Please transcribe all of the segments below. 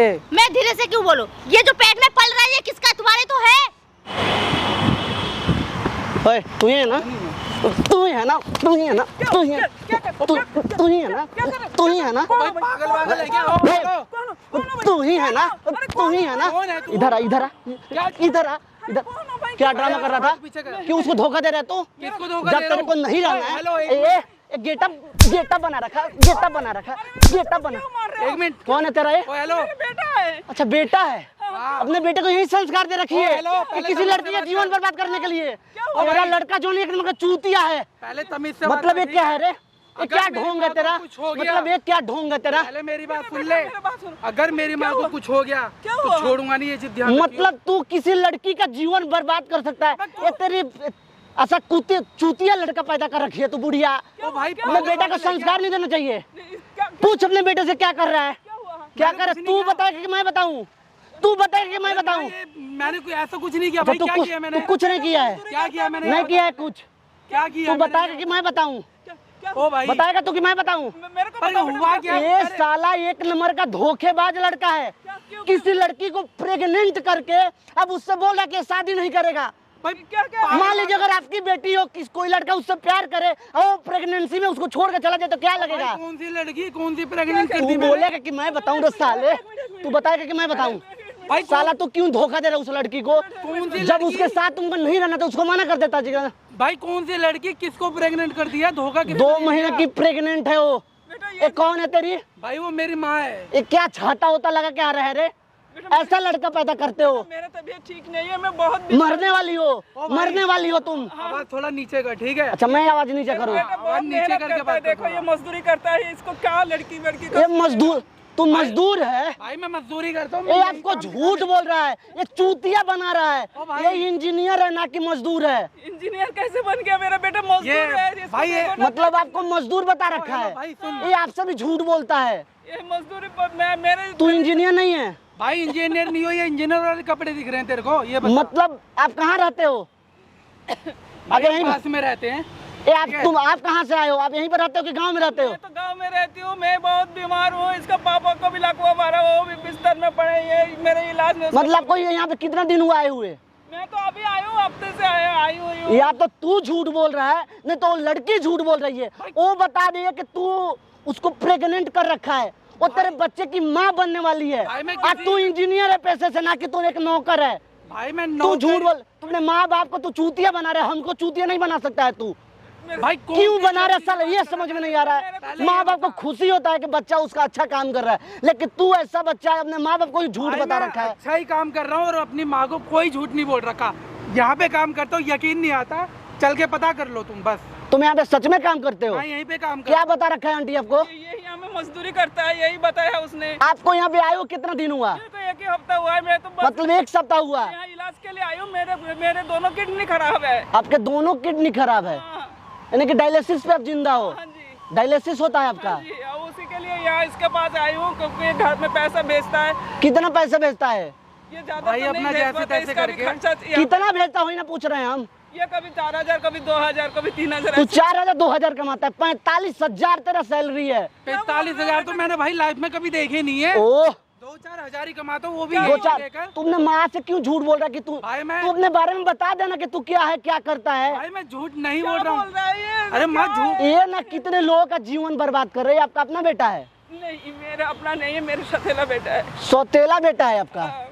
से। मैं धीरे से क्यों बोलूं? ये जो पेट में पल रहा है ये किसका है? तुम्हारे तो है। ओए तू ही है ना, तू ही है ना, तू ही है ना, तू ही है ना, तू ही है ना, तू ही है ना, पागल वागल है क्या? तू ही है ना, तू ही है ना। इधर आ, इधर आ, इधर आ, इधर। क्या ड्रामा कर रहा था? क्यों उसको धोखा दे रहा है तू? किसको धोखा जब दे तेरे रहा को नहीं रहना हेलो, है, गेटअप बना रखा, गेटअप बना रखा, गेटअप बना। एक मिनट, कौन है तेरा ये? हेलो, बेटा है। अच्छा बेटा है। अपने बेटे को यही संस्कार दे रखी है हेलो, कि पहले किसी तो लड़की का जीवन बर्बाद करने के लिए। और मेरा लड़का जो नहीं, एक नंबर का चूतिया है। पहले तमीज से मतलब ये क्या है रे? ये क्या अगर मेरी ढोंग है माँ को तेरा? कुछ हो गया- मतलब ये क्या ढोंग है तेरा? पहले मेरी बात सुन ले। अगर मेरी माँ को कुछ हो गया तो छोड़ूंगा नहीं, ये चीज ध्यान रखियो। मतलब तू किसी लड़की का जीवन बर्बाद कर सकता है? ये तेरी ऐसा चूतिया लड़का पैदा कर रखी है तू बुढ़िया। ओ भाई, अपने बेटा को संस्कार नहीं देना चाहिए। पूछ अपने बेटे से क्या कर रहा है, क्या कर रहा है? तू बताएगा कि मैं बताऊं? तू बताएगा कि मैं बताऊं? मैंने कोई ऐसा कुछ नहीं किया भाई। क्या किया मैंने? तू कुछ नहीं किया है। क्या किया मैंने? नहीं किया है कुछ। क्या किया? तू बताएगा कि मैं बताऊं? ओ भाई, बताएगा तू कि मैं बताऊं? मेरे को पर हुआ क्या? ये साला एक नंबर का धोखेबाज लड़का है। किसी लड़की को प्रेग्नेंट करके अब उससे बोल रहा कि ये शादी नहीं करेगा। भाई क्या मान लीजिए अगर आपकी बेटी हो, कोई लड़का उससे प्यार करे और वो प्रेगनेंसी में उसको छोड़ के चला जाए तो क्या लगेगा? कौन सी लड़की, कौन सी प्रेग्नेंट कर तू दी मैंने? बोलेगा कि मैं बताऊं? रे साले, तू बताएगा कि मैं बताऊं? भाई साला तू क्यों धोखा दे रहा है उस लड़की को? कौन सी जब लड़की? उसके साथ तुमको नहीं रहना तो उसको मना कर देता जी। भाई कौन सी लड़की किसको प्रेग्नेंट कर दिया? धोखा किसने 2 दिया? महीने की प्रेग्नेंट है वो। ये कौन है तेरी? भाई वो मेरी माँ है। ये क्या छाता होता लगा क्या रहा है रे? ऐसा लड़का पैदा करते हो? मेरा तबीयत ठीक नहीं है, मैं बहुत मरने वाली हो, मरने वाली हो तुम। आवाज थोड़ा नीचे कर, ठीक है? अच्छा मैं आवाज नीचे करूँ? आवाज नीचे करके करता है। बात देखो ये मजदूरी करता है, इसको क्या लड़की ये मजदूर, तू मजदूर है? भाई मैं मजदूरी करता हूँ। ये आपको झूठ बोल रहा है, ये चूतिया बना रहा है। भाई। ये इंजीनियर है ना कि मजदूर है? इंजीनियर कैसे बन गया? मेरा बेटा मजदूर है। इसको भाई, ये देखो ना। मतलब आपको मजदूर बता रखा है? भाई सुन, ये आपसे भी झूठ बोलता है। ये मजदूरी पर मेरे तू इंजीनियर नहीं है? भाई इंजीनियर नहीं हो, ये इंजीनियर वाले कपड़े दिख रहे हैं तेरे को? ये बता। मतलब आप कहाँ रहते हो? आप भाई यहीं पास में रहते हैं। ये आप कहाँ से आए हो? आप यहीं पर रहते हो कि गांव में रहते हो? मैं तो गांव में रहती हूँ। मैं बहुत बीमार हूँ। इसका पापा को भी लकवा मारा, वो भी बिस्तर में पड़े। ये मेरे इलाज में मतलब आपको यहाँ पे कितना दिन हुआ आए हुए? मैं तो अभी आई हूँ, हफ्ते से आई हुई हूँ। या तो तू झूठ बोल रहा है, नहीं तो लड़की झूठ बोल रही है। वो बता रही है कि तू उसको प्रेग्नेंट कर रखा है, वो तेरे बच्चे की माँ बनने वाली है। भाई मैं आज तू इंजीनियर है पेशे से, ना कि तू एक नौकर है। भाई मैं तू झूठ बोल, तुमने माँ बाप को तू चूतिया बना रहा है, हमको चूतिया नहीं बना सकता है तू। भाई क्यों बना रहा है साला, ये समझ में नहीं आ रहा है। माँ बाप को खुशी होता है कि बच्चा उसका अच्छा काम कर रहा है, लेकिन तू ऐसा बच्चा है अपने माँ बाप को ही झूठ भाई बता मैं रखा है। अच्छा ही काम कर रहा हूँ और अपनी माँ को कोई झूठ नहीं बोल रखा। यहाँ पे काम करता हूँ, यकीन नहीं आता, चल के पता कर लो तुम बस। तुम यहाँ पे सच में काम करते हो? हाँ यहीं पे काम कर। क्या बता रखा है आंटी आपको? यही हमें मजदूरी करता है, यही बताया उसने। आपको यहाँ पे आए हो कितना दिन हुआ? मेरे को 1 ही हफ्ता हुआ है। मैं तो बस मतलब 1 सप्ताह हुआ? यहाँ इलाज के लिए आई हूँ। मेरे दोनों किडनी खराब है। आपके दोनों किडनी खराब है, हाँ यानी कि डायलिसिस पे आप जिंदा हो? हाँ जी, डायलिसिस होता है आपका? हाँ जी। और उसी के लिए यहाँ इसके पास आई हूँ, क्योंकि ये घर में पैसा भेजता है। कितना पैसा भेजता है? ये ज्यादा भाई तो नहीं अपना भेज जैसे पाता, तैसे इसका भी करके। खर्चा कितना भेजता हो ना पूछ रहे हैं हम। ये कभी 4000, कभी 2000, कभी 3000। तू 4000 2000 कमाता है, 45,000 तेरा सैलरी है। 45,000 तो मैंने भाई लाइफ में कभी देखे नहीं है। ओह 2-4 हजार ही कमाता हूँ, वो भी 2-4। लेकर। तुमने माँ से क्यों झूठ बोल रहा है कि तू भाई मैं तू अपने बारे में बता देना कि तू क्या है, क्या करता है। भाई मैं झूठ नहीं क्या बोल रहा बोल हूँ। रहा है ये? अरे माँ झूठ। ये ना कितने लोगों का जीवन बर्बाद कर रहे हैं। आपका अपना बेटा है? नहीं, मेरा अपना नहीं है, मेरा सौतेला बेटा है। सौतेला बेटा है आपका? हाँ।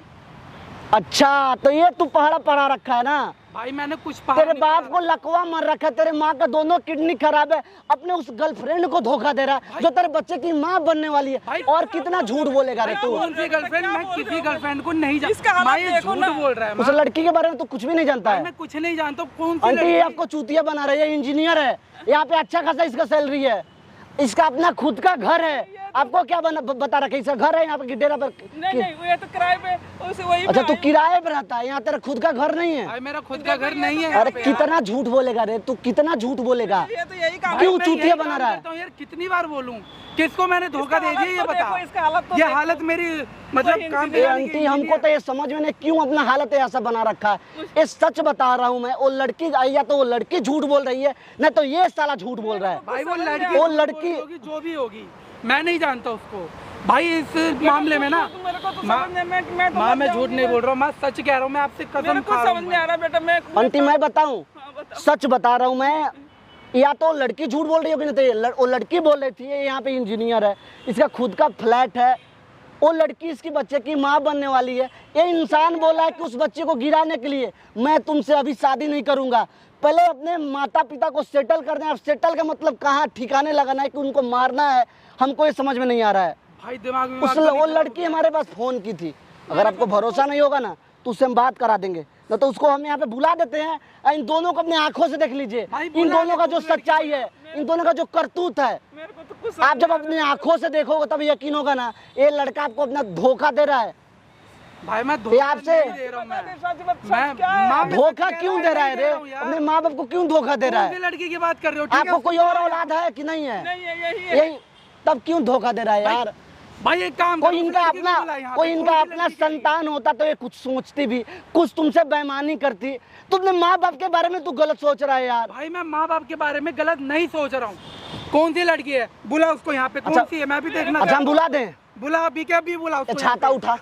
अच्छा तो ये तू पढ़ा रखा है ना? भाई मैंने कुछ तेरे बाप को लकवा मार रखा है, तेरे माँ का दोनों किडनी खराब है, अपने उस गर्लफ्रेंड को धोखा दे रहा है जो तेरे बच्चे की माँ बनने वाली है। और कितना झूठ बोलेगा रे तू? कौन सी गर्लफ्रेंड? मैं किसी गर्लफ्रेंड को नहीं इसका जानता। हालत माँ ये देखो झूठ ना। बोल रहा है। उस माँ लड़की के बारे में तो कुछ भी नहीं जानता है। मैं कुछ नहीं जानता हूँ। कौन सी आंटी ये लड़की? आपको चूतिया बना रही है, इंजीनियर है, यहाँ पे अच्छा खासा इसका सैलरी है, इसका अपना खुद का घर है। आपको क्या बता रखा है? इसका घर है यहाँ पे डेरा पर? नहीं, ये तो किराए पे उसे वही अच्छा तू किराए पे रहता है, यहाँ तेरा खुद का घर नहीं है? भाई मेरा खुद का घर नहीं है। अरे कितना झूठ बोलेगा रे तू, कितना झूठ बोलेगा? ये तो यही काम क्यों मैं चूतिया यही बना काम रहा है? करता हूँ यार, कितनी बार बोलूं? किसको मैंने धोखा दे दिया ये बता। इसका हालत तो ये देखो। हालत मेरी मतलब काम ए आंटी हमको तो ये समझ में नहीं क्यों अपना हालत ऐसा बना रखा है। ये सच बता रहा हूँ मैं, वो लड़की या तो वो लड़की झूठ बोल रही है, न तो ये साला झूठ बोल रहा है। भाई वो वो लड़की लड़की होगी जो भी होगी, मैं नहीं जानता उसको। भाई इस मामले में ना मेरे को तो माँ- समझ नहीं, मैं तो माँ मर मैं झूठ जाऊंगी। नहीं बोल रहा हूँ, मैं सच कह रहा हूँ, मैं आपसे कसम मेरे को खा रहा समझ हूँ नहीं आ रहा बेटा, मैं आंटी मैं बताऊं, हाँ, बताओ। सच बता रहा हूँ मैं, या तो लड़की झूठ बोल रही होगी, नहीं तो वो लड़की बोल रही थी ये यहाँ पे इंजीनियर है, इसका खुद का फ्लैट है, वो लड़की इसकी बच्चे की माँ बनने वाली है, ये इंसान बोला है कि उस बच्चे को गिराने के लिए मैं तुमसे अभी शादी नहीं करूंगा, पहले अपने माता पिता को सेटल करना है। अब सेटल का मतलब कहाँ ठिकाने लगाना है कि उनको मारना है, हमको ये समझ में नहीं आ रहा है। भाई दिमाग में वो लड़की हमारे पास फोन की थी, अगर आपको भरोसा नहीं होगा ना तो उससे हम बात करा देंगे, न तो उसको हम यहाँ पे बुला देते हैं और इन दोनों को अपने आंखों से देख लीजिए, भाई इन बुला दोनों का दे, जो तुम सच्चाई है, इन दोनों का जो करतूत है, मेरे को तो कुछ आप जब अपने आंखों से देखोगे तब यकीन होगा ना ये लड़का आपको अपना धोखा दे रहा है। भाई मैं ये धोखा आपसे नहीं दे रहा हूँ बता दे, मैं शादी मत मैं सब क्या है? माँ मैं धोखा सच क्यों कह दे रहा है नहीं रे, रहा हूँ यार। अपने माँ बाप को क्यों धोखा दे रहा कौन सी है? लड़की की बात कर रहे हो? ठीक आपको है कोई और औलाद है कि नहीं है? नहीं है, यही है। यही तब क्यों धोखा दे रहा है यार? भाई एक काम कोई करो, इनका उस लड़की को बुला अपना यहाँ कोई पे, इनका कौन सी अपना लड़की करेगी? संतान होता तो ये कुछ सोचती भी, कुछ तुमसे बेईमानी करती। तुमने माँ बाप के बारे में तू गलत सोच रहा है यार। भाई मैं माँ बाप के बारे में गलत नहीं सोच रहा हूँ। कौन सी लड़की है? बुला उसको यहाँ पे, कौन अच्छा। सी है मैं भी देखना अच्छा हम चाहता बुला दें? हूँ। बुला अभी के अभी बुला उसको छाता यहाँ उठा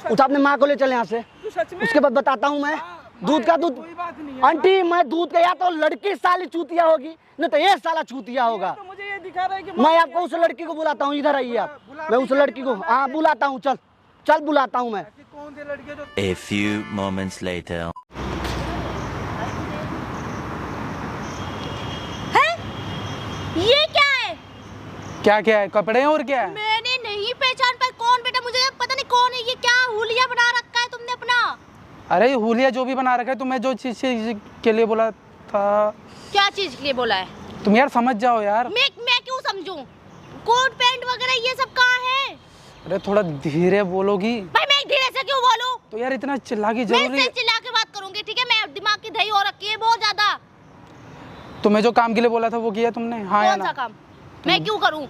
उठा, अपने माँ को ले चले यहाँ से, तू सच में उसके बाद बताता हूँ मैं। पे। दूध का भाई, दूध, कोई बात नहीं है। आंटी मैं दूध का, या तो लड़की साली चूतिया होगी नहीं तो ये साला चूतिया होगा। तो मुझे ये दिखा रहा है कि मैं आपको उस लड़की को बुलाता हूँ, इधर आइए आप, मैं उस लड़की को हाँ बुलाता हूँ, चल चल बुलाता हूँ मैं। ऐसी कौन सी लड़की है जो A few moments later. ये क्या है? क्या क्या है? कपड़े हैं और क्या है? मैंने नहीं पहचान पाई कौन बेटा, मुझे पता नहीं कौन है ये, क्या हुलिया बना रखा है तुमने अपना? अरे हुलिया जो भी बना रखा है, तुम्हें जो चीज के लिए बोला था, क्या चीज के लिए बोला है? तुम यार समझ जाओ यार। मैं क्यों समझूं? कोट पैंट वगैरह ये सब कहाँ है? अरे थोड़ा धीरे बोलोगी भाई मैं धीरे से क्यों बोलूं? तो यार, इतना चिल्ला की मैं जरूरी इससे चिल्ला के बात करूंगी, ठीक है? मैं दिमाग की दही हो रखी है बहुत ज्यादा। तुम्हें जो काम के लिए बोला था वो किया तुमने? हाँ या कौन सा ना? काम? मैं क्यों करूं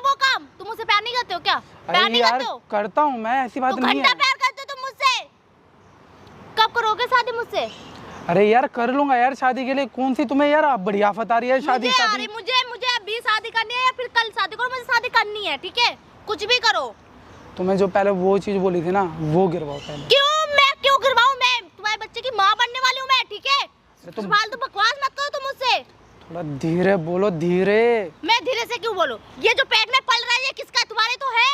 वो काम? तुम मुझसे प्यार नहीं करते हो क्या? प्यार अरे नहीं यार करते हो? करता हूँ मैं, ऐसी बात तो नहीं घंटा है। प्यार करते हो तुम मुझसे। कब करोगे शादी मुझसे? अरे यार कर लूंगा यार शादी के लिए, कौन सी तुम्हें यार बड़ी आफत आ रही है शादी मुझे शादी? मुझे अभी शादी करनी है या फिर कल शादी करो, मुझे शादी करनी है, ठीक है? कुछ भी करो। तुम्हें जो पहले वो चीज बोली थी ना, वो गिरवाओ पहले। क्यों गिरवाऊं? मैं तुम्हारे बच्चे की माँ बनने वाली हूँ मैं, ठीक है? तुम फालतू बकवास मत करो तुम मुझसे। थोड़ा धीरे बोलो, धीरे। मैं धीरे से क्यों बोलूं? ये जो पेट में पल रहा है ये किसका? तुम्हारे तो है।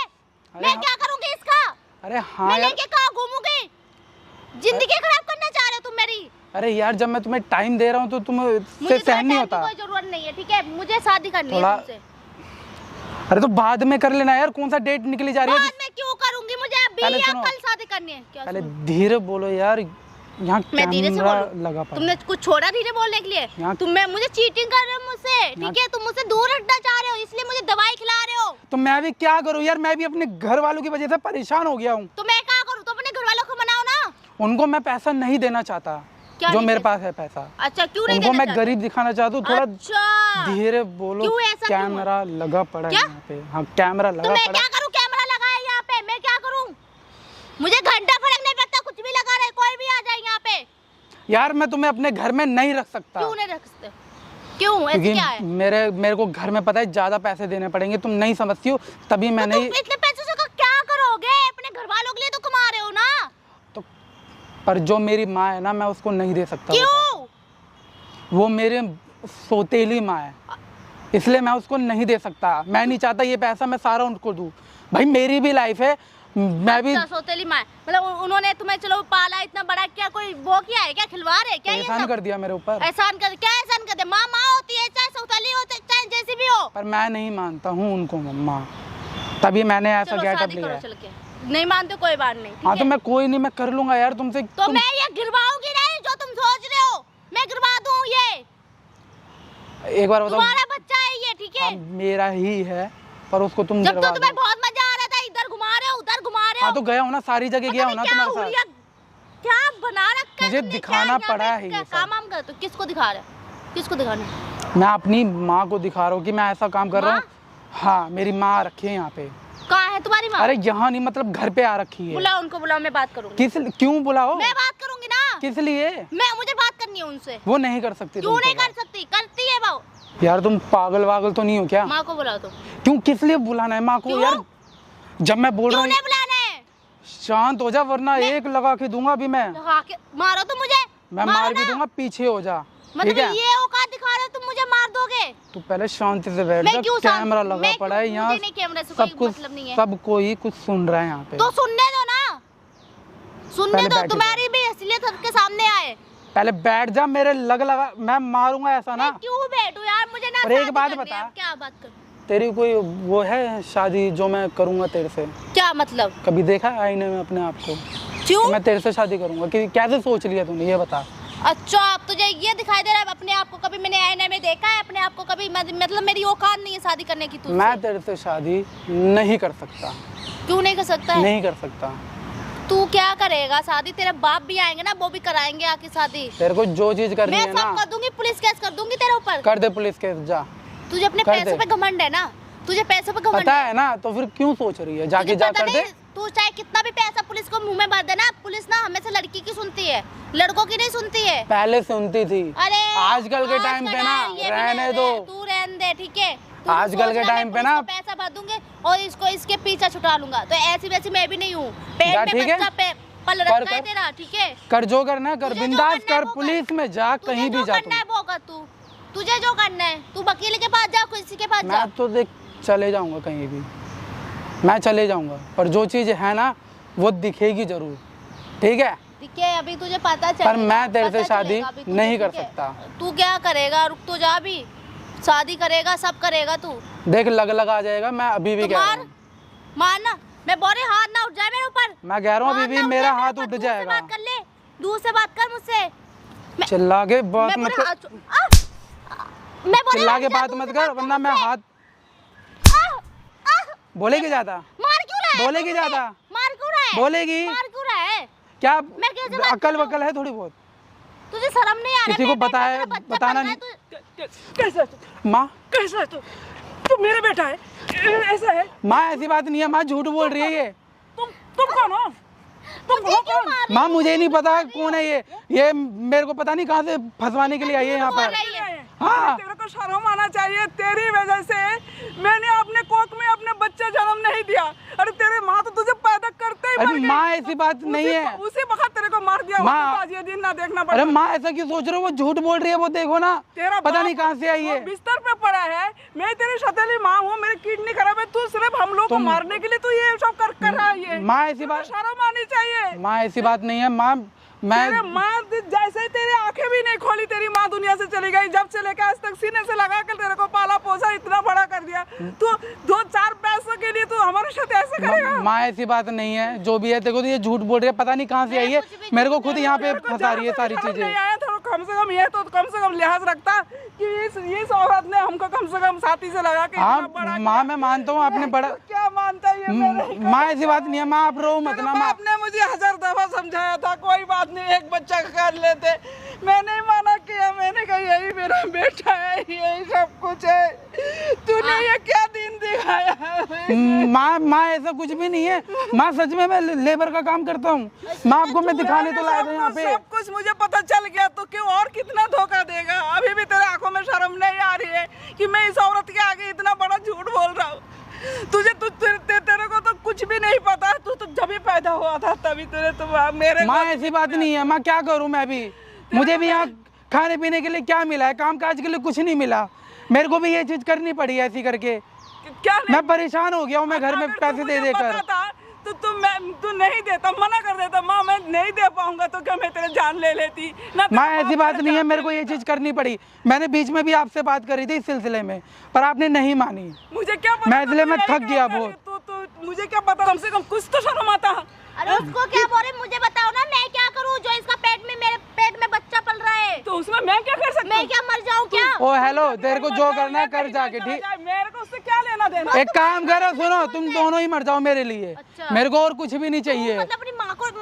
अरे मैं हाँ। क्या करूंगी इसका? अरे हाँ मैं यार, लेके कहाँ घूमूंगी? जिंदगी खराब करना चाह रहे हो तुम मेरी? अरे यार जब मैं तुम्हें टाइम दे रहा हूँ तो तुम मुझे से सहन नहीं तुम्हारे होता। टाइम की कोई जरूरत नहीं है, ठीक है? मुझे शादी करनी है थोड़ा- तुमसे। अरे तो बाद में कर लेना यार, कौन सा डेट निकली जा रही है? बाद में क्यों करूंगी? मुझे अभी पहले या सुनो। कल शादी करनी है। क्या पहले सुनो? धीरे बोलो यार, यहाँ मैं धीरे से कैमरा बोलूं? लगा पड़ा। तुमने कुछ छोड़ा धीरे बोलने के लिए? यहाँ- तुम मुझे चीटिंग कर रहे हो मुझसे, ठीक है? तुम मुझसे दूर हटना चाह रहे हो, इसलिए मुझे दवाई खिला रहे हो। तो मैं भी क्या करूँ यार, मैं भी अपने घर वालों की वजह से परेशान हो गया हूँ। तो मैं क्या करूँ? तो अपने घर वालों को मनाओ ना। उनको मैं पैसा नहीं देना चाहता क्या जो नहीं मेरे देना? पास है पैसा। अच्छा क्यों नहीं उनको देना मैं चाहते? गरीब दिखाना चाहता हूँ। थोड़ा अच्छा धीरे बोलो, क्यों ऐसा क्यों? कैमरा लगा पड़ा है क्या? यहाँ पे। हाँ कैमरा तो लगा मैं पड़ा क्या करूँ? कैमरा लगा है यहाँ पे, मैं क्या करूँ? मुझे घंटा फर्क नहीं पड़ता, कुछ भी लगा रहे, कोई भी आ जाए यहाँ पे। है। यार मैं तुम्हें अपने घर में नहीं रख सकता, क्यों नहीं रख सकते? क्यों? ऐसे क्योंकि क्या है? मेरे को घर में पता है ज्यादा पैसे देने पड़ेंगे, तुम नहीं समझती हो, तभी मैं तो नहीं। तुम इतने पैसों से क्या करोगे? अपने घर वालों के लिए तो कमा रहे हो ना। तो पर जो मेरी माँ है ना, मैं उसको नहीं दे सकता वो क्यों? पैसा। वो मेरे सौतेली माँ है, इसलिए मैं उसको नहीं दे सकता। मैं नहीं चाहता ये पैसा मैं सारा उनको दूँ। भाई मेरी भी लाइफ है, मैं भी। अच्छा, सौतेली माँ, मतलब उन्होंने तुम्हें चलो पाला, इतना बड़ा, क्या कोई वो किया है क्या? खिलवाड़ है क्या ये एहसान सब? कर दिया मेरे ऊपर। एहसान कर? क्या एहसान कर दे? माँ माँ होती है, चाहे सौतेली हो चाहे जैसी भी हो। पर मैं नहीं मानता हूँ उनको मम्मा, तभी मैंने ऐसा चलो गेटअप शादी लिया करो है। चल के। नहीं मानते कोई बात नहीं, ठीक हाँ तो है? मैं कोई नहीं, मैं कर लूंगा यार तुमसे। तो मैं ये गिरवाऊंगी नहीं जो तुम सोच रहे हो, मैं गिरवा दूं ये। एक बार बताओ। तुम्हारा बच्चा है ये, ठीक है? हाँ, मेरा ही है, पर उसको तुम जब तो गिरवा तुम्हें दो। बहुत मजा आ रहा था, इधर घुमा रहे हो उधर घुमा रहे हो। हाँ तो गया हूँ ना, सारी जगह गया हूँ ना क्या तुम्हारे साथ। हुलिया क्या बना रखा है मुझे तुमने? दिखाना क्या यहाँ पड़ा पे है क्या ये सब। काम वाम करते हो? किसको दिखा रहे हो? किसको दिखाना है? मैं अपनी माँ को दिखा रहा हूँ कि मैं ऐसा काम कर रहा हूँ। माँ? हाँ मेरी माँ रखी है यहाँ पे। कहाँ है तुम्हारी माँ? अरे यहाँ नहीं, मतलब घर पे आ रखी है। बुलाओ उनको, बुलाओ, मैं बात करूंगी। क्यों बुलाओ? मैं बात करूंगी ना। किस लिए? मुझे बात करनी है उनसे। वो नहीं कर सकती। क्यों नहीं कर सकती? करती है वो। यार तुम पागल वागल तो नहीं हो क्या? माँ को बुलाओ तो। क्यों, किस लिए बुलाना है माँ को क्यों? यार? जब मैं बोल रहा क्यों हूँ नहीं बुलाना है? शांत हो जा, वरना एक लगा के दूंगा अभी मैं लगा के मारो तो मुझे, मैं मारो मार भी ना। दूंगा, पीछे हो जा। ठीक मतलब है, ये औकात दिखा रहे हो तुम, मुझे मार दोगे? तू पहले शांति से बैठ मैं जा। क्यों शांत- कैमरा लगा मैं पड़ा है क्यों- यहाँ, मुझे नहीं कैमरे से कोई सब कुछ, मतलब नहीं है। सब कोई कुछ सुन रहा है यहाँ पे। तो सुनने दो ना, सुनने पहले दो, बैठ जा। तुम्हारी भी असलियत सबके सामने आए। पहले बैठ जा, मेरे लगा मैं मारूंगा ऐसा ना। मैं क्यों बैठूं यार, मुझे ना और एक शादी बात करनी है। बता। अब क्या बात कर, तेरी कोई वो है शादी जो मैं करूंगा तेरे से? क्या मतलब? कभी देखा है आईने में अपने आप को क्यों? कि मैं तेरे से शादी करूंगा? कि कैसे सोच लिया तूने, ये बता। अच्छा, अब तुझे ये दिखाई दे रहा है अपने आप को? कभी मैंने आईने में देखा है अपने आप को कभी? मतलब मेरी औकात नहीं है शादी करने की तुझसे। मैं तेरे से शादी नहीं कर सकता। क्यों नहीं कर सकता है? नहीं कर सकता। तू क्या करेगा शादी? तेरे बाप भी आएंगे ना, वो भी कराएंगे आके शादी। तेरे को जो चीज करनी मैं है सब ना कर दूंगी, पुलिस केस कर दूंगी तेरे ऊपर। कर दे, पुलिस केस जा। तुझे अपने कर पैसों दे। पे घमंड है ना, तुझे पैसों पे घमंड पता है ना, तो फिर क्यों सोच रही है? जाके तुझे जा पता कर दे। नहीं, तू चाहे कितना भी पैसा पुलिस को मुंह में भर देना, पुलिस ना हमेशा लड़की की सुनती है, लड़कों की नहीं सुनती है। पहले सुनती थी, अरे आजकल के टाइम पे ना ये भी रहने दो। तू रहने दे, ठीक है? तू आजकल के सोचना, टाइम मैं पे ना- पुलिस को पैसा भर दूंगी और इसको इसके पीछे छुटा लूंगा। तो ऐसी वैसी मैं भी नहीं हूँ, जा, पेट में ठीक है? बच्चा पल कर, रखा है कर। तेरा, ठीक है? कर जो करना है कर, तुझे जो बिंदास करना है कर, वो कर। पुलिस में जा, तुझे कहीं जो भी जा करना है वो कर तू, तुझे जो करना है तू वकील के पास जा, किसी के पास जा। मैं तो देख चले जाऊंगा कहीं भी, मैं चले जाऊंगा, पर जो चीज है ना वो दिखेगी जरूर, ठीक है? ठीक है, अभी तुझे पता चलेगा। पर मैं तेरे से पता शादी चलेगा अभी तुझे, नहीं कर ठीक है? सकता। तू क्या करेगा? रुक तो जा, अभी शादी करेगा, सब करेगा तू। देख लग आ जाएगा, मैं अभी भी तो कह रहा मार, हूँ। मार ना, मैं बोल रही हाथ ना उठ जाए मेरे ऊपर। मैं कह रहा हूँ अभी मार भी ना उठ मेरा जाए मेरे हाथ ऊपर, उठ दूर से जाएगा। बात कर ले, दूर से बात कर मुझसे। मैं- चिल्ला के बात मैं मत बोले कर, मैं बोले चिल्ला हट के जा, बात दूर मत से कर, बात वरना मैं मुझसे। हाथ बोलेगी ज्यादा, मार क्यों रहा है? बोलेगी तू मुझे? ज्यादा? मार क्यों रहा है? बोलेगी मार क्यों रहा है? क्या? मैं कैसे बात अकल करूं? वकल है थोड़ी बहुत? तुझे शर्म नहीं आ रही? किसी को बताया, बताना नहीं। कैसा है तू? माँ, कैसा है तू? तू मेरा बेटा है, ऐसा है? माँ ऐसी बात नहीं है, माँ झूठ बोल रही है ये। तुम कौन हो? तुम मुझे हो क्यों कौन? मार रही माँ है? मुझे नहीं पता कौन है ये मेरे को पता नहीं कहाँ से फंसवाने के लिए आई है यहाँ बोल पर। रही है। हाँ। तेरे को शर्म आना चाहिए, तेरी वजह से मैंने अपने कोख में अपने बच्चे जन्म नहीं दिया। अरे तेरे माँ तो तुझे पैदा करते ही मर अरे गई। माँ ऐसी बात नहीं है। उसी वक्त तेरे को मार दिया माँ- होता, आज ये दिन ना देखना अरे पड़ता। माँ ऐसा क्यों सोच रहे हो? वो झूठ बोल रही है, वो देखो ना, तेरा पता बाप नहीं कहाँ से आई वो है। बिस्तर पे पड़ा है, मैं तेरी सौतेली माँ हूँ, मेरी किडनी खराब है, तू सिर्फ हम लोग को मारने के लिए तू ये सब कर रहा है। ये माँ ऐसी तेरे को बात शर्म आनी चाहिए। माँ ऐसी बात नहीं है माँ, तेरे मैं माँ जैसे ही तेरी आंखें भी नहीं खोली, तेरी माँ दुनिया से चली गई। जब से लेकर आज तक सीने से लगा कर तेरे को पाला पोसा, इतना बड़ा कर दिया। तू 2-4 पैसों के लिए तू हमारे साथ ऐसे करेगा? माँ ऐसी बात नहीं है, जो भी है देखो तो ये झूठ बोल रही है, पता नहीं कहाँ से आई है, मेरे को खुद यहाँ पे फंसा रही है सारी शर्म चीजें। नहीं आया तो कम से कम ये तो कम से कम लिहाज रखता कि इस औरत ने हमको कम से कम साथी से लगा के इतना बड़ा हाँ किया। माँ मैं मानता हूँ आपने बड़ा, क्या मानता है ये? मेरे माँ ऐसी बात नहीं है माँ, आप रो मत तेरे ना माँ। बाप ने मुझे 1000 दफा समझाया था, कोई बात नहीं, एक बच्चा कर लेते। मैंने माना किया, मैंने कहा यही मेरा बेटा है, यही सब कुछ है। तूने ये क्या दिन दिखाया है? माँ ऐसा कुछ भी नहीं है माँ, सच में मैं लेबर का काम करता हूँ माँ, आपको मैं दिखाने तो लाया था यहाँ पे। सब कुछ मुझे पता चल गया, तो क्यों और कितना धोखा देगा? अभी भी तेरे आंखों में शर्म नहीं आ रही है कि मैं इस औरत के आगे इतना बड़ा झूठ बोल रहा हूँ? तेरे को तो कुछ भी नहीं पता, तू तो जब ही पैदा हुआ था तभी तेरे तो मेरे माँ ऐसी बात नहीं है माँ, क्या करूँ मैं भी, मुझे भी यहाँ खाने पीने के लिए क्या मिला है, काम काज के लिए कुछ नहीं मिला, मेरे को भी ये चीज करनी पड़ी ऐसी करके। क्या नहीं? मैं परेशान हो गया हूँ, मैं घर में अगर पैसे तुझे दे पता देकर। था, तो तू नहीं देता, मना कर देता। माँ मैं नहीं दे पाऊंगा, तो क्या मैं तेरे जान ले लेती ना? माँ ऐसी बात नहीं है, मेरे को ये चीज करनी पड़ी, मैंने बीच में भी आपसे बात करी थी इस सिलसिले में, पर आपने नहीं मानी। मुझे क्या पता मैं था इसलिए तू मैं यही थक गया करेगा। बहुत। तो मुझे क्या पता, कम से कम कुछ तो शर्म आता। अरे उसको क्या बोल रहे, मुझे बताओ ना, मैं क्या करूँ जो इसका मेरे पेट में बच्चा पल रहा है? तो उसमें मैं क्या कर सकता मैं हूँ? क्या मर जाऊँ क्या? ओ हेलो, तेरे को जो करना है कर जाके, ठीक। मेरे को उससे क्या लेना देना? एक काम करो, सुनो, तुम दोनों ही मर जाओ मेरे लिए, अच्छा। मेरे को और कुछ भी नहीं चाहिए। मतलब अपनी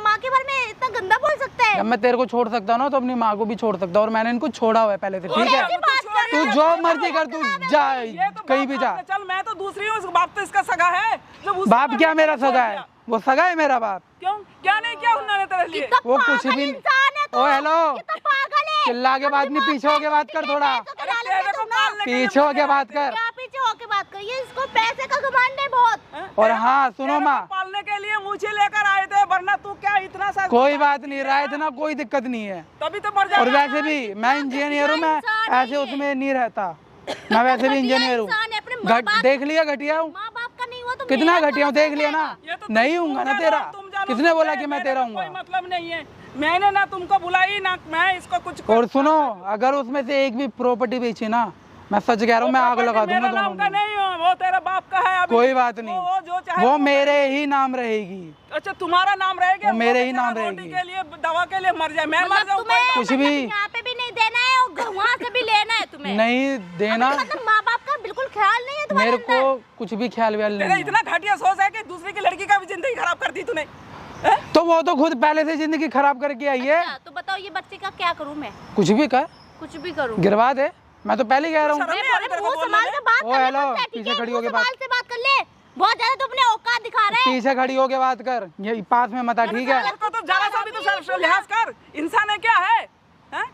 माँ के बारे में इतना गंदा बोल सकता है? जब मैं तेरे को छोड़ सकता हूँ ना, तो अपनी माँ को भी छोड़ सकता हूँ, और मैंने इनको छोड़ा हुआ है पहले से, ठीक है? ऐसी बात कर तू रहे जो हो? मर्जी कर, तू जा ये तो कहीं भी बाप जा। है, चल मैं तो दूसरी हूँ, बाप तो इसका सगा है। जब उसको बाप क्या मरने मेरा को छोड़ सगा है? दिया। वो सगा है मेरा बाप? क्यों? क्या नहीं किया उन्होंने तेरे लिए? कितना वो कुछ पागल भी इंसान है तू। ओ हेलो, कितना पागल है। चिल्ला के बात नहीं, पीछे होके बात कर थोड़ा, अरे तेरे को पालने के लिए पीछे होके बात कर। क्या पीछे होके बात कर? ये इसको पैसे का घमंड है बहुत। हैं? और हाँ सुनो माँ, पालने के लिए मुझे लेकर आए थे, वरना तू क्या इतना सा कोई बात नहीं, राय देना कोई दिक्कत नहीं है। तभी तो मर और जाएगा। वैसे भी मैं इंजीनियर हूँ, मैं ऐसे उसमें नहीं रहता, मैं वैसे भी इंजीनियर हूँ। इंसान है, अपने माँ बाप- देख लिया घटिया हूँ, माँ बाप का नहीं हुआ तो कितना मेरा घटिया हूँ, देख लिया ना। ये तो नहीं तुम हूँगा ना जानो, तेरा, तुम जानो, किसने बोला मेरे- कि मैं मेरे तेरा को कोई हूँगा। मतलब नहीं है, मैंने ना तुमको बुलाई ना मैं इसको कुछ और सुनो, अगर उसमें से एक भी प्रॉपर्टी बेची ना, मैं सच कह रहा हूँ, मैं आग लगा दूंगा मेरे दोनों नाम का में। नहीं हो, वो तेरा बाप का है। अभी कोई बात नहीं, वो जो चाहे वो मेरे ही नाम रहेगी। अच्छा तुम्हारा नाम रहेगा, वो मेरे ही बेचारा नाम रोटी रहेगी। के लिए दवा के लिए मर जाए, मैं मर मतलब जाऊँ तुम्हें कुछ मतलब भी- यहाँ पे भी नहीं देना है और वहाँ से भी लेना है तुम्हें। नहीं देना, मतलब माँ बाप का बिल्कुल ख्याल नहीं है तुम्हारे मेरे को कुछ भी ख्याल व्याल तेरा नहीं है। इतना घटिया सोच है कि दूसरी की लड़की का भी जिंदगी खराब कर दी तूने। हैं? तो वो तो खुद पहले से जिंदगी खराब करके आई है। अच्छा, तो बताओ ये बच्चे का क्या करूँ मैं? कुछ भी कर, कुछ भी करूँ? गिरवा दे, मैं तो पहले ही कह रहा हूँ। शर्म नहीं आ रही तेरे को मुंह बोलने संभाल में? के बात ओ, कर ले हेलो, मुझसे, ठीक पीछे है? खड़ी मुंह होके बात- संभाल से बात कर ले, बहुत ज्यादा तू अपने औकात दिखा रहा है। पीछे खड़ी होके बात कर, ये पास में मत आ, ठीक है। तेरे को तो जरा सा भी तो लिहाज कर, इंसान है क्या है? हैं?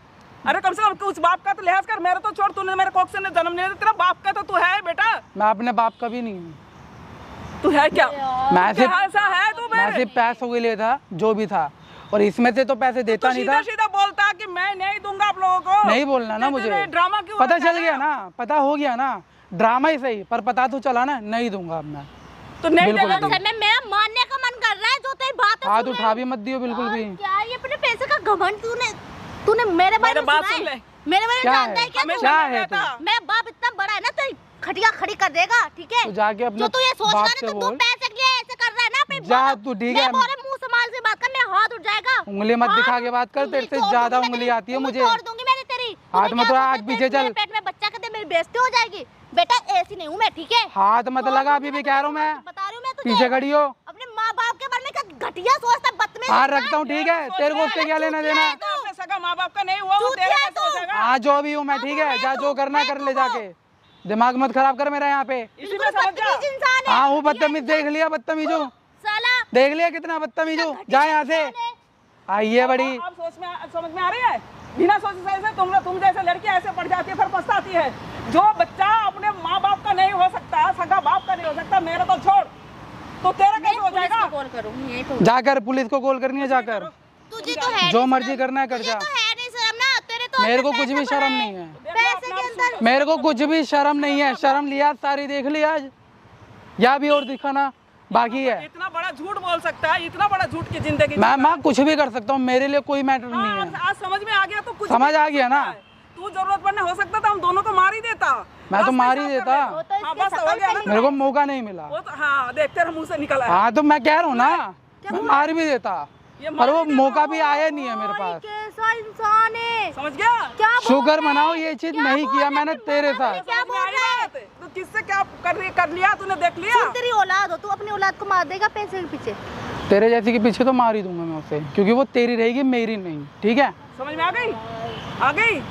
अरे कम से कम उस बाप का तो लिहाज कर। मेरे तो छोड़, तूने मेरे कोख से जन्म नहीं दिया, तेरा बाप का तो तू है बेटा। मैं अपने बाप का भी नहीं हूँ, तू है क्या? मैं सिर्फ क्या ऐसा है तू मैं मेरे? सिर्फ पैसों के लिए था, जो भी था, और इसमें से तो पैसे देता तू नहीं सीधा था। सीधा बोलता कि मैं नहीं दूंगा आप लोगों को। नहीं बोलना ना तो मुझे, तूने ड्रामा क्यों पता रखा चल गया ना, पता हो गया ना, ड्रामा ही सही पर पता तो चला ना, नहीं दूंगा अब मैं। तो नहीं बिल्कुल देगा तो नहीं। अच्छा, मैं मेरा मानने का मन कर रहा है जो तेरी बात है। हाथ उठा भी मत दियो बिल्कुल भी। क्या ये अपने पैसे का घमंड तूने मेरे बारे मेरे में बात सुना सुन है? ले। मेरे बारे में क्या जानता है? है क्या हमें तू? क्या समझ है आता। तू? मेरा बाप इतना बड़ा है ना, तेरी खटिया खड़ी कर देगा, ठीक है? तू जाके अपने जो तू ये सोच रहा बाप है से ना, तो बोल। तू पैसे के लिए ऐसे कर रहा है ना अपने जा बाप- तू, ठीक मैं है। बोल रही, मुंह संभाल से बात कर, मेरा हाथ उठ जाएगा। उंगली मत दिखा के बात कर, तेरे से तोड़ ज्यादा दूंगी मैं उंगली तेरी, आती है मुझे। तोड़ दूंगी मैंने तेरी। हाथ तुम्हें मत क्या लगा, सोचा, पीछे तेरे चल। पेट में बच्चा के दे, मेरी बेइज्जती हो जाएगी। बेटा ऐसी नहीं हूँ मैं, ठीक है? हाथ मत तोड़ लगा, दूंगी अभी भी मैं कह रहा हूँ तेरे मैं, को, बता रही हूँ मैं तुझे। पीछे खड़ी हो। अपने माँ बाप के बारे में क्या घटिया सोचता, बदतमीज हाँ इंसान। रखता हूँ, ठीक है, तेरे को उससे क्या लेना देना। तो अपने सगा माँ बाप का नहीं हुआ, वो चूतिया तेरा है कैसे हो तू। जाएगा? हाँ जो भी हूँ मैं, ठीक है, जा जो करना कर ले जाके, दिमाग मत खराब कर मेरा यहाँ पे। इसी में समझ जा। बदतमीज इंसान है। हाँ हूँ बदतमीज, देख लिया बदतमीज हूँ, साला देख लिया कितना बदतमीज हूँ। जा यहाँ से, आइए बड़ी। अब समझ में आ रही है? बिना सोचे समझे तुम जैसे लड़की ऐसे पड़ जाती है, फिर पछताती है। जो बच्चा अपने माँ बाप का नहीं हो सकता, सगा बाप का नहीं हो सकता, मेरा तो छोड़, तो तेरा कैसे हो पुलिस जाएगा? को कॉल करूँ यही तो। जाकर पुलिस को कॉल करनी है, जाकर तुझे तो है जो नहीं मर्जी शर्म। करना है कर तुझे जा। तो है नहीं शर्म ना, तेरे तो मेरे को अंदर कुछ भी पैसा शर्म भरा नहीं है, पैसे के अंदर। मेरे को कुछ भी शर्म नहीं है। शर्म लिया सारी देख लिया आज, या भी और दिखाना बाकी है। इतना बड़ा झूठ बोल सकता है, इतना बड़ा झूठ की जिंदगी। मैं माँ कुछ भी कर सकता हूँ, मेरे लिए कोई मैटर नहीं हाँ, है। आज समझ में आ गया तो कुछ समझ भी आ कर गया ना? सकता है। तू जरूरत पड़ने हो सकता था हम दोनों को मार ही देता। मैं तो रास्ते मार ही साफ कर देता। ले। वो तो हाँ, इसके बस हो शकल गया से ना। नहीं मेरे को मौका नहीं मिला। वो तो हाँ देख तेरे मुंह से निकला है। हाँ तो मैं कह रहा हूँ ना, मैं मार भी देता, ये पर वो मार भी मौका देता। भी आया नहीं है मेरे भाई, पास। कैसा इंसान है, समझ गया? क्या बोल शुक्र रहा है? मनाओ ये चीज क्या नहीं बोल किया रहा है? मैंने तेरे साथ। क्या समझ में बोल आई रहा है? बात? तो किससे क्या कर लिया तूने, देख लिया? तू तेरी औलाद हो, तू अपनी औलाद को मार देगा पैसे के पीछे? तेरे जैसे के पीछे तो मार ही दूंगा मैं उसे, क्योंकि वो तेरी रहेगी मेरी नहीं, ठीक है? समझ में आ गई? आ गई?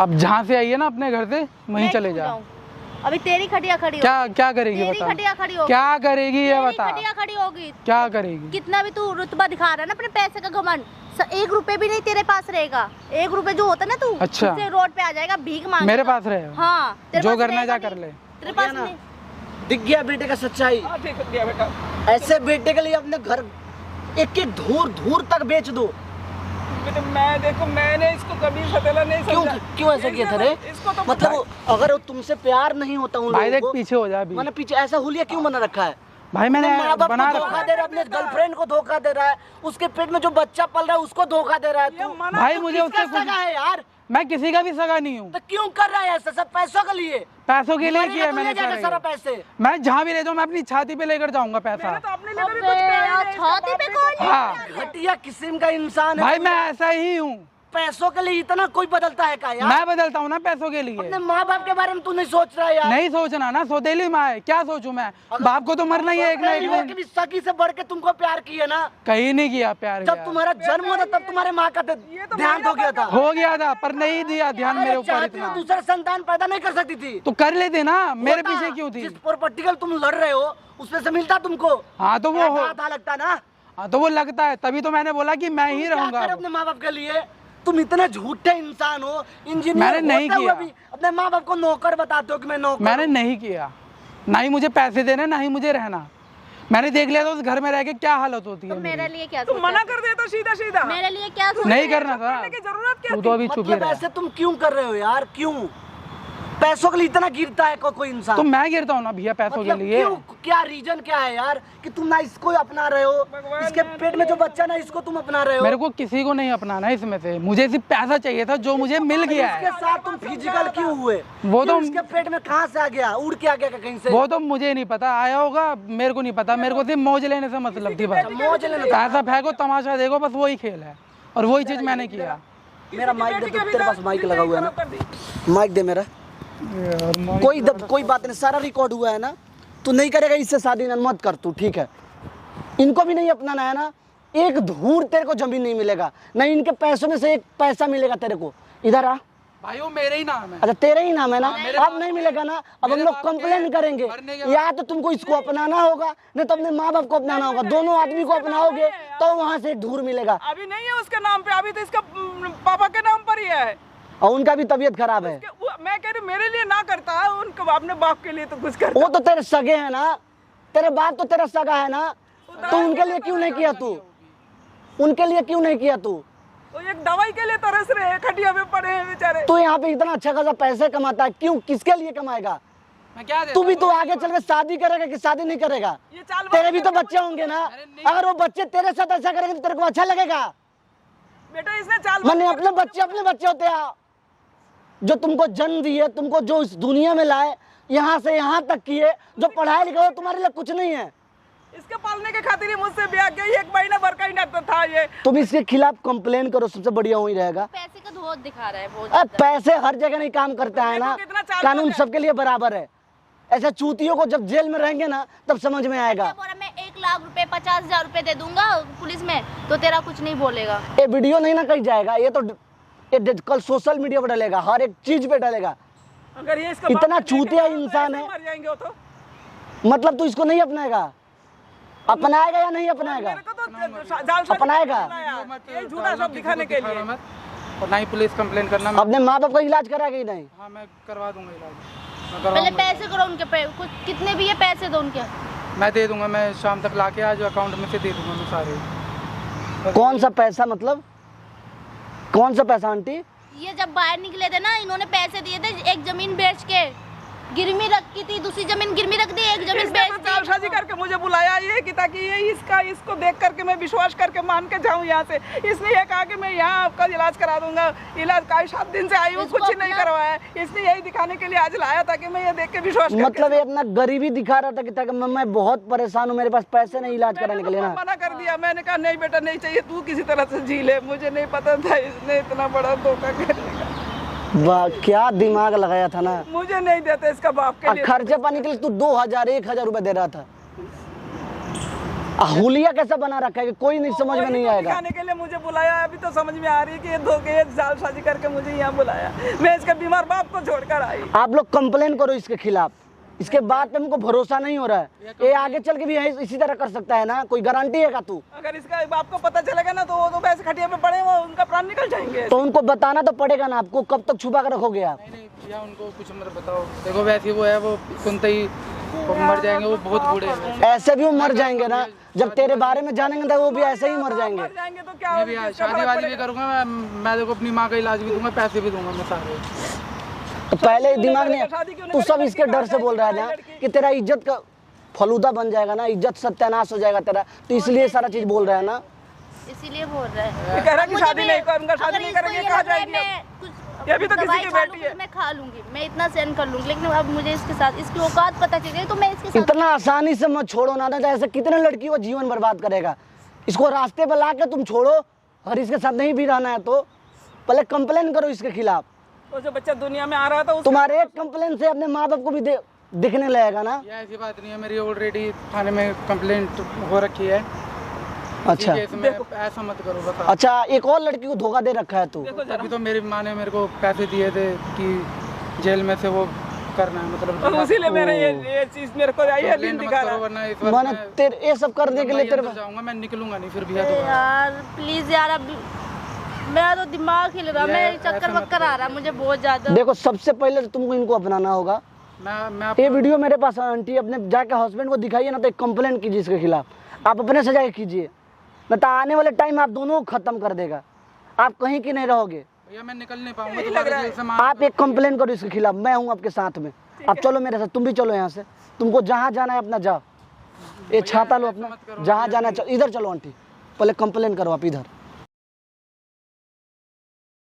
अब जहाँ से आई है ना अपने घर से वहीं मैं चले क्यों जा। जाऊं? अभी तेरी खटिया खड़ी क्या होगी। क्या करेगी तेरी बता, खटिया खड़ी होगी। क्या करेगी ये तेरी बता, खटिया खड़ी होगी। क्या करेगी? कितना भी तू रुतबा दिखा रहा है ना अपने पैसे का घमंड, 1 रुपए भी नहीं तेरे पास रहेगा। 1 रुपए जो होता है ना, तू अच्छा। उससे रोड पे आ जाएगा भीख मांगेगा। मेरे पास रहेगा? हाँ, तेरे जो पास करना है रहेगा जा कर नहीं। ले। तेरे पास ना? नहीं। दिख गया बेटे का सच्चाई। हाँ ठीक है बेटा। ऐसे बेटे के लिए अपने घर एक एक धूर तक बेच दो। बेटा मैं देखो, मैंने इसको कभी सतेला नहीं क्यों समझा। क्यों ऐसा किया था रे? इसको तो मतलब अगर वो तुमसे प्यार नहीं होता उन भाई लोगों देख को, पीछे हो जा अभी। मैंने पीछे ऐसा हुलिया क्यों बना रखा है? भाई मैंने अपने माँ बाप बना को रखा धोखा है। दे रहा है, अपने गर्लफ्रेंड को धोखा दे रहा है, उसके पेट में जो बच्चा पल रहा है उसको धोखा दे रहा है। ये तू मना भाई तो मुझे किसका उससे कुछ, सगा है यार? मैं किसी का भी सगा नहीं हूँ। तो क्यों कर रहा है ऐसा सब पैसों के लिए? पैसों के लिए मरेगा किया तो मैंने ले जाएगा सारा सारा। पैसे। मैं जहाँ भी ले जाऊँ मैं अपनी छाती पे लेकर जाऊंगा पैसा। मैंने तो अपने लिए कभी अबे कुछ कहा यार, नहीं, इसका छाती बाप पे भी कौन तो- हाँ घटिया किस्म का इंसान है भाई तू। मैं ऐसा ही हूँ, पैसों के लिए इतना कोई बदलता है क्या यार? मैं बदलता हूँ ना पैसों के लिए। अपने माँ बाप के बारे में तू नहीं सोच रहा है यार? नहीं सोचना ना, सौतेली माँ है, क्या सोचूं मैं? बाप को तो मरना ही है एक ना एक लोगों दिन। की भी सगी से बढ़ के तुमको प्यार किया ना। कहीं नहीं किया प्यार जब किया। तुम्हारा जन्म हुआ था तब तुम्हारे माँ का ध्यान हो गया था। हो गया था पर नहीं दिया ध्यान मेरे अरे ऊपर चाहती इतना। तो दूसरा संतान पैदा नहीं कर सकती थी? तो कर लेते ना, मेरे होता, पीछे क्यों थी? जिस प्रॉपर्टी का तुम लड़ रहे हो उसमें से मिलता तुमको? हाँ तो वो हो, आधा लगता ना। हाँ तो वो लगता है, तभी तो मैंने बोला कि मैं ही तुम क्या रहूंगा करे अब। अपने माँ बाप के लिए? तुम इतने झूठे इंसान हो। इंजीनियर मैंने नहीं होते हुए किया। भी अपने माँ बाप को नौकर बताते हो कि मैं नौकर मैंने हूँ। नहीं किया, ना ही मुझे पैसे देने, ना ही मुझे रहना। मैंने देख लिया था उस घर में रह के क्या हालत होती है तो मेरी। मेरे लिए क्या तुम मना कर देता सीधा सीधा। मेरे लिए क्या नहीं करना था, करने की जरूरत क्या तू तो अभी चुप ही मतलब रहा। ऐसे तुम क्यों कर रहे हो यार, क्यों? पैसों के लिए इतना गिरता है कोई इंसान? तो मैं गिरता हूँ ना भैया पैसों मतलब के लिए। क्यों? क्या रीजन क्या है यार कि तुम ना इसको अपना रहे हो, इसके पेट में जो बच्चा ना इसको तुम अपना रहे हो? मेरे को किसी को नहीं अपनाना है इसमें से, मुझे सिर्फ पैसा चाहिए था जो मुझे मिल गया इसके है। साथ तुम फिजिकल क्यों हुए? वो तो- क्यों इसके पेट में कहाँ से आ गया, उड़ के आ गया कहीं से? वो तो मुझे नहीं पता, आया होगा, मेरे को नहीं पता। मेरे को सिर्फ मौज लेने से मतलब थी बस। मौज लेने से। पैसा फेंको, तमाशा देखो, बस वही खेल है और वही चीज मैंने किया। मेरा माइक दे, तेरे पास माइक लगा हुआ है ना, माइक दे मेरा। कोई बात नहीं, सारा रिकॉर्ड हुआ है ना। तू नहीं करेगा इससे शादी ना, मत कर तू, ठीक है? इनको भी नहीं अपनाना है ना, एक धूर तेरे को जमीन नहीं मिलेगा, नहीं इनके पैसों में से एक पैसा मिलेगा तेरे को। इधर आ भाई वो मेरे ही नाम है। अच्छा तेरे ही नाम है ना, मेरे अब नहीं मिलेगा ना। अब हम मेरे लोग बाप के कंप्लेन करेंगे, मरने के या तो तुमको इसको अपनाना होगा, नहीं तो अपने माँ बाप को अपनाना होगा। दोनों आदमी को अपनाओगे तो वहाँ से एक धूर मिलेगा। अभी नहीं है उसके नाम पे, अभी तो इसका पापा के नाम पर ही है। और उनका भी तबीयत खराब है। मैं कह रही मेरे लिए ना करता है, उनके अपने बाप के लिए तो कुछ करता। वो तो तेरे सगे है ना, तेरे बाप तो तेरा सगा है ना, तो उनके लिए क्यों नहीं किया तू? उनके लिए क्यों नहीं किया तू? वो एक दवाई के लिए तरस रहे हैं, खटिया में पड़े हैं बेचारे। तू यहाँ पे इतना अच्छा खासा पैसे कमाता है, क्यों, किसके लिए कमाएगा? मैं क्या तू भी तो आगे चल के शादी करेगा कि शादी नहीं करेगा? ये चाल तेरे भी तो बच्चे होंगे ना, अगर वो बच्चे तेरे साथ ऐसा करेंगे तो तेरे को अच्छा लगेगा? बेटा इसने चाल मैंने अपने बच्चे होते हैं जो तुमको जन्म दिए, तुमको जो इस दुनिया में लाए, यहाँ से यहाँ तक किए, जो पढ़ाई लिखा वो तुम्हारे लिए कुछ नहीं है। इसके पालने के खातिर ही मुझसे ब्याह किया, 1 महीना भर का ही ना था ये। तुम इसके खिलाफ कंप्लेन करो, सबसे बढ़िया वही रहेगा। पैसे का धोत दिखा रहा है बहुत अब पैसे हर जगह नहीं काम करता है ना, कितना चाल कानून है। सबके लिए बराबर है। ऐसे चूतियों को जब जेल में रहेंगे ना तब समझ में आएगा। बोला मैं 1 लाख रुपए 50,000 रुपए दे दूंगा पुलिस में तो तेरा कुछ नहीं बोलेगा। ये वीडियो नहीं ना कहीं जाएगा, ये कल सोशल मीडिया पर डालेगा, हर एक चीज पे डालेगा। अगर ये इसका इतना बाप को चूतिया देखेगा तो इंसान ऐसे है। मर जाएंगे वो तो। मतलब तू इसको नहीं अपनाएगा? अपनाएगा या नहीं अपनाएगा? मेरे को तो जालसाजी अपनाएगा? बनाया, ये झूठा सब दिखाने के लिए। और ना ही पुलिस कंप्लेन करना। अपने माँ बाप का इलाज कराएगा ही नहीं? हाँ मैं करवा दूंगा इलाज, मैं पहले करवाऊंगा। पैसे करो उनके पे, कुछ कितने भी है पैसे दो उनके। मैं दे दूंगा, मैं शाम तक लाके आज अकाउंट में से दे दूंगा मैं सारे। कौन सा पैसा, मतलब कौन सा पैसा आंटी? ये जब बाहर निकले थे ना, इन्होंने पैसे दिए थे, एक जमीन बेच के गिरवी रखी थी, दूसरी जमीन गिरवी रख दी, एक जमीन इसने बेच तो दी। जालसाजी करके मुझे बुलाया ये कि ताकि ये इसको देख करके मैं विश्वास करके मान के जाऊं यहाँ से। इसने ये कहा कि मैं यहाँ आपका इलाज करा दूंगा। इलाज का 7 दिन से आई हूँ, इसको कुछ नहीं अपना- करवाया। इसने यही दिखाने के लिए आज लाया था कि मैं ये देख के विश्वास करके मतलब ये अपना गरीबी दिखा रहा था कि ताकि मैं बहुत परेशान हूँ, मेरे पास पैसे नहीं इलाज कराने के लिए ना। मना कर दिया। मैंने कहा नहीं बेटा नहीं चाहिए, तू किसी तरह से जी ले। मुझे नहीं पता था इसने इतना बड़ा धोखा करेगा। वाह क्या दिमाग लगाया था ना। मुझे नहीं देते इसका बाप के लिए। खर्चे पानी के लिए तू 2,000 1,000 रुपए दे रहा था। हुलिया कैसा बना रखा है कि कोई नहीं समझ में वही नहीं तो आएगा। दिखाने के लिए मुझे बुलाया। अभी तो समझ में आ रही है कि ये धोखे जालसाजी करके मुझे यहाँ बुलाया। मैं इसके बीमार बाप को छोड़कर आई। आप लोग कंप्लेन करो इसके खिलाफ, इसके बाद पे हमको भरोसा नहीं हो रहा है। ये आगे चल के भी यही इसी तरह कर सकता है ना, कोई गारंटी है का तू? अगर इसका बाप को पता चलेगा ना तो वो तो वैसे खटिया में पड़े, वो उनका प्राण निकल जाएंगे। तो उनको बताना तो पड़ेगा ना आपको। कब तक छुपा कर रखोगे आप? नहीं नहीं भैया उनको कुछ मत बताओ। देखो वैसे वो है, वो सुनते ही वो मर जाएंगे, वो बहुत बूढ़े हैं। ऐसे भी वो मर जाएंगे ना, जब तेरे बारे में जानेंगे तो वो भी ऐसे ही मर जाएंगे। मर जाएंगे तो क्या मैं होगा? भी किसका शादी फर्क वादी भी पड़ेगा? करूंगा, मैं देखो अपनी माँ का इलाज भी दूंगा, पैसे भी दूंगा मैं सारे। तो पहले दिमाग नहीं, तू सब इसके डर से बोल रहा है ना कि तेरा इज्जत का फलूदा बन जाएगा ना, इज्जत सत्यानाश हो जाएगा तेरा, तो इसलिए सारा चीज बोल रहा है ना। इसीलिए बोल रहे हैं। ये कह रहा है कि मुझे शादी भी- नहीं करूंगा, शादी अगर नहीं इसको करेंगे, ये कहाँ लग रहा है जाएंगे? मैं कुछ ये भी तो किसी दवाई की खा बेटी लूंगी, है। मैं खा लूंगी, मैं इतना सहन कर लूंगी, लेकिन अब मुझे इसके साथ इसकी औकात पता चल गई तो मैं इसके साथ इतना आसानी से मत छोड़ो ना, तो ऐसे कितने लड़की को जीवन बर्बाद करेगा। इसको रास्ते पे ला के तुम छोड़ो, और इसके साथ नहीं भी रहना है तो पहले कंप्लेन करो इसके खिलाफ। वो जो बच्चा दुनिया में आ रहा था उसको तुम्हारे एक कंप्लेन से अपने माँ बाप को भी दिखने लगेगा ना। ये ऐसी बात नहीं है, मेरी ऑलरेडी थाने में कंप्लेंट हो रखी है। अच्छा इसी केस में ऐसा मत करो बस आप। अच्छा, एक और लड़की को धोखा दे रखा है तू। अभी तो मेरी माँ ने मेरे को पैसे दिए थे कि जेल में से वो करना है, मतलब और इसीलिए मेरे ये चीज मेरे को आई है दिन कंप्लेंट मत दिखा करो, रहा है। वरना इस बार मैंने मैं तेरे ये सब करने के लिए तेरे अंदर जाऊंगा, मैं निकलूंगा नहीं फिर भैया अरे तो। यार प्लीज यार, अब मेरा तो दिमाग हिल रहा, ये मैं ऐसा चक्कर मत वक्कर आ रहा मुझे बहुत ज्यादा। देखो, सबसे पहले तो तुमको इनको अपनाना होगा। मैं ये वीडियो मेरे पास है आंटी, अपने जाके हस्बैंड को दिखाइए ना, तो एक कंप्लेंट कीजिए इसके खिलाफ। आप अपने से जाके कीजिए, नहीं तो आने वाले टाइम आप दोनों को खत्म कर देगा, आप कहीं की नहीं रहोगे। भैया मैं निकल नहीं पाऊंगा तुम्हारे जेल से। आप एक कंप्लेंट करो इसके खिलाफ, मैं हूँ आपके साथ में। आप चलो मेरे साथ, तुम भी चलो यहाँ से, तुमको जहाँ जाना है अपना जाओ। ये छाता लो अपना, जहाँ जाना है इधर चलो आंटी, पहले कंप्लेंट करो आप इधर।